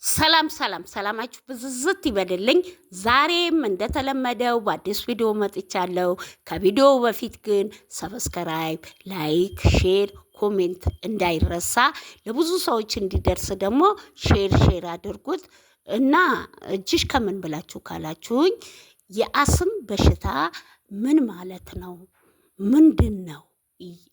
ሰላም ሰላማችሁ ብዝዝት ይበልልኝ። ዛሬም እንደተለመደው በአዲስ ቪዲዮ መጥቻለሁ። ከቪዲዮው በፊት ግን ሰብስክራይብ፣ ላይክ፣ ሼር፣ ኮሜንት እንዳይረሳ። ለብዙ ሰዎች እንዲደርስ ደግሞ ሼር አድርጉት እና እጅሽ ከምን ብላችሁ ካላችሁኝ የአስም በሽታ ምን ማለት ነው? ምንድን ነው?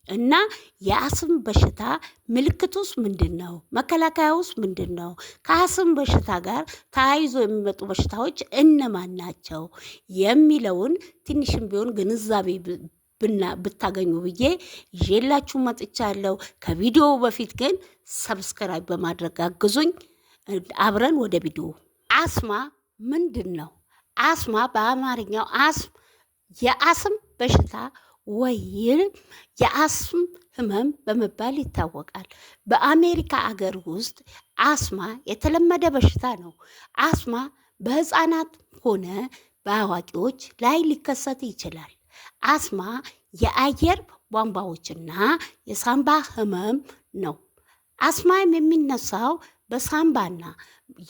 እና የአስም በሽታ ምልክቱስ ምንድን ነው? መከላከያውስ ምንድን ነው? ከአስም በሽታ ጋር ተያይዞ የሚመጡ በሽታዎች እነማን ናቸው የሚለውን ትንሽም ቢሆን ግንዛቤ ብታገኙ ብዬ ይዤላችሁ መጥቻለሁ። ከቪዲዮው በፊት ግን ሰብስክራይብ በማድረግ አግዙኝ። አብረን ወደ ቪዲዮ። አስማ ምንድን ነው? አስማ በአማርኛው የአስም በሽታ ወይም የአስም ህመም በመባል ይታወቃል። በአሜሪካ አገር ውስጥ አስማ የተለመደ በሽታ ነው። አስማ በህፃናት ሆነ በአዋቂዎች ላይ ሊከሰት ይችላል። አስማ የአየር ቧንቧዎችና የሳምባ ህመም ነው። አስማም የሚነሳው በሳምባና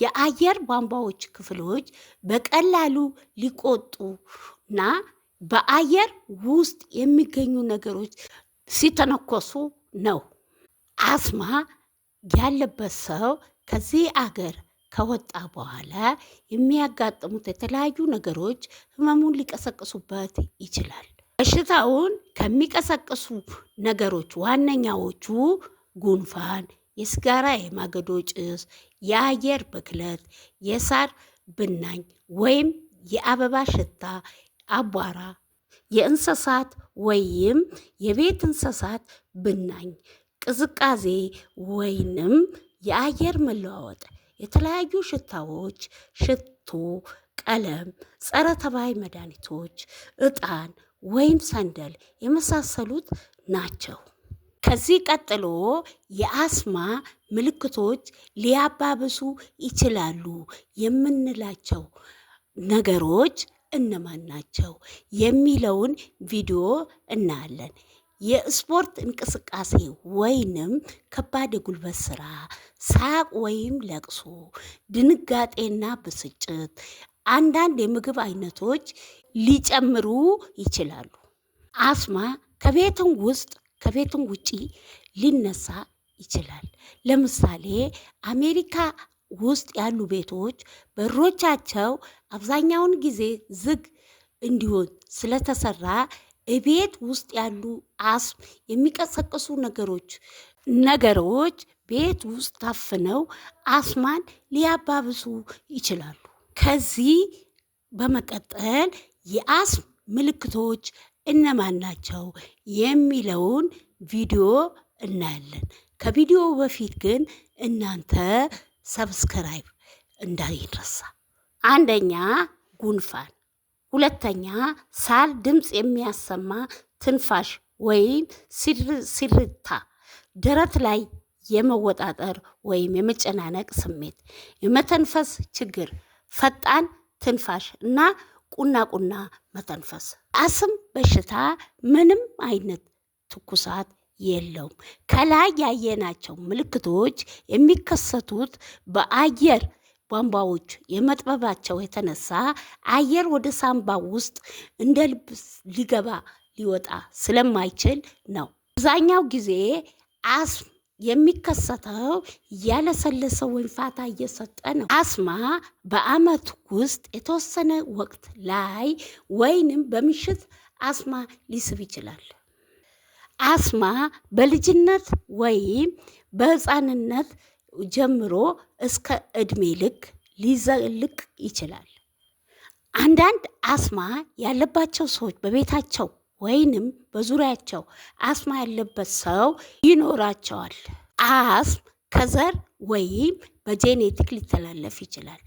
የአየር ቧንቧዎች ክፍሎች በቀላሉ ሊቆጡና በአየር ውስጥ የሚገኙ ነገሮች ሲተነኮሱ ነው። አስማ ያለበት ሰው ከዚህ አገር ከወጣ በኋላ የሚያጋጥሙት የተለያዩ ነገሮች ህመሙን ሊቀሰቅሱበት ይችላል። በሽታውን ከሚቀሰቅሱ ነገሮች ዋነኛዎቹ ጉንፋን፣ የስጋራ የማገዶ ጭስ፣ የአየር ብክለት፣ የሳር ብናኝ ወይም የአበባ ሽታ፣ አቧራ፣ የእንስሳት ወይም የቤት እንስሳት ብናኝ፣ ቅዝቃዜ ወይንም የአየር መለዋወጥ፣ የተለያዩ ሽታዎች፣ ሽቶ፣ ቀለም፣ ጸረ ተባይ መድኃኒቶች፣ ዕጣን ወይም ሰንደል የመሳሰሉት ናቸው። ከዚህ ቀጥሎ የአስማ ምልክቶች ሊያባብሱ ይችላሉ የምንላቸው ነገሮች እነማን ናቸው የሚለውን ቪዲዮ እናያለን። የስፖርት እንቅስቃሴ ወይንም ከባድ የጉልበት ስራ፣ ሳቅ ወይም ለቅሶ፣ ድንጋጤና ብስጭት፣ አንዳንድ የምግብ አይነቶች ሊጨምሩ ይችላሉ። አስማ ከቤትም ውጪ ሊነሳ ይችላል። ለምሳሌ አሜሪካ ውስጥ ያሉ ቤቶች በሮቻቸው አብዛኛውን ጊዜ ዝግ እንዲሆን ስለተሰራ ቤት ውስጥ ያሉ አስም የሚቀሰቅሱ ነገሮች ቤት ውስጥ ታፍነው አስማን ሊያባብሱ ይችላሉ። ከዚህ በመቀጠል የአስም ምልክቶች እነማን ናቸው የሚለውን ቪዲዮ እናያለን። ከቪዲዮ በፊት ግን እናንተ ሰብስክራይብ እንዳይረሳ። አንደኛ ጉንፋን፣ ሁለተኛ ሳል ድምፅ የሚያሰማ ትንፋሽ ወይም ሲርታ፣ ደረት ላይ የመወጣጠር ወይም የመጨናነቅ ስሜት፣ የመተንፈስ ችግር፣ ፈጣን ትንፋሽ እና ቁና መተንፈስ። አስም በሽታ ምንም አይነት ትኩሳት የለውም። ከላይ ያየናቸው ምልክቶች የሚከሰቱት በአየር ቧንቧዎች የመጥበባቸው የተነሳ አየር ወደ ሳምባ ውስጥ እንደ ልብ ሊወጣ ስለማይችል ነው። አብዛኛው ጊዜ አስም የሚከሰተው እያለሰለሰ ወይም ፋታ እየሰጠ ነው። አስማ በአመት ውስጥ የተወሰነ ወቅት ላይ ወይንም በምሽት አስማ ሊስብ ይችላል። አስማ በልጅነት ወይም በህፃንነት ጀምሮ እስከ ዕድሜ ልክ ሊዘልቅ ይችላል። አንዳንድ አስማ ያለባቸው ሰዎች በቤታቸው ወይንም በዙሪያቸው አስማ ያለበት ሰው ይኖራቸዋል። አስም ከዘር ወይም በጄኔቲክ ሊተላለፍ ይችላል፣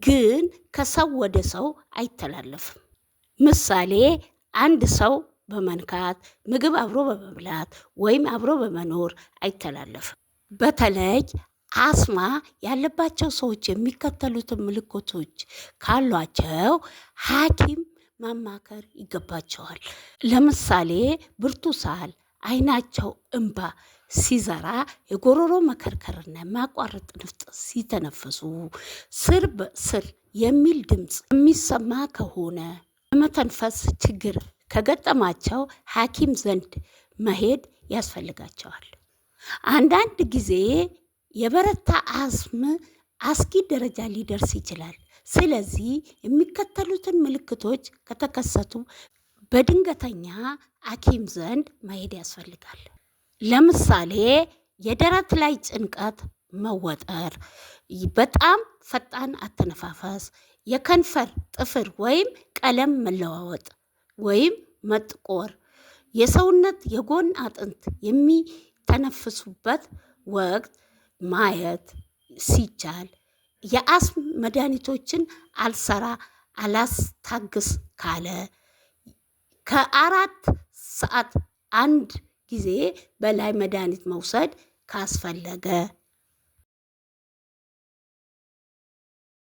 ግን ከሰው ወደ ሰው አይተላለፍም። ምሳሌ አንድ ሰው በመንካት ምግብ አብሮ በመብላት ወይም አብሮ በመኖር አይተላለፍም። በተለይ አስማ ያለባቸው ሰዎች የሚከተሉትን ምልክቶች ካሏቸው ሐኪም ማማከር ይገባቸዋል። ለምሳሌ ብርቱ ሳል፣ አይናቸው እንባ ሲዘራ የጎሮሮ መከርከርና የማያቋርጥ ንፍጥ ሲተነፍሱ ስር በስር የሚል ድምፅ የሚሰማ ከሆነ የመተንፈስ ችግር ከገጠማቸው ሐኪም ዘንድ መሄድ ያስፈልጋቸዋል። አንዳንድ ጊዜ የበረታ አስም አስጊ ደረጃ ሊደርስ ይችላል። ስለዚህ የሚከተሉትን ምልክቶች ከተከሰቱ በድንገተኛ ሐኪም ዘንድ መሄድ ያስፈልጋል። ለምሳሌ የደረት ላይ ጭንቀት፣ መወጠር፣ በጣም ፈጣን አተነፋፈስ፣ የከንፈር ጥፍር ወይም ቀለም መለዋወጥ ወይም መጥቆር፣ የሰውነት የጎን አጥንት የሚተነፍሱበት ወቅት ማየት ሲቻል፣ የአስም መድኃኒቶችን አላስታግስ ካለ፣ ከ4 ሰዓት አንድ ጊዜ በላይ መድኃኒት መውሰድ ካስፈለገ፣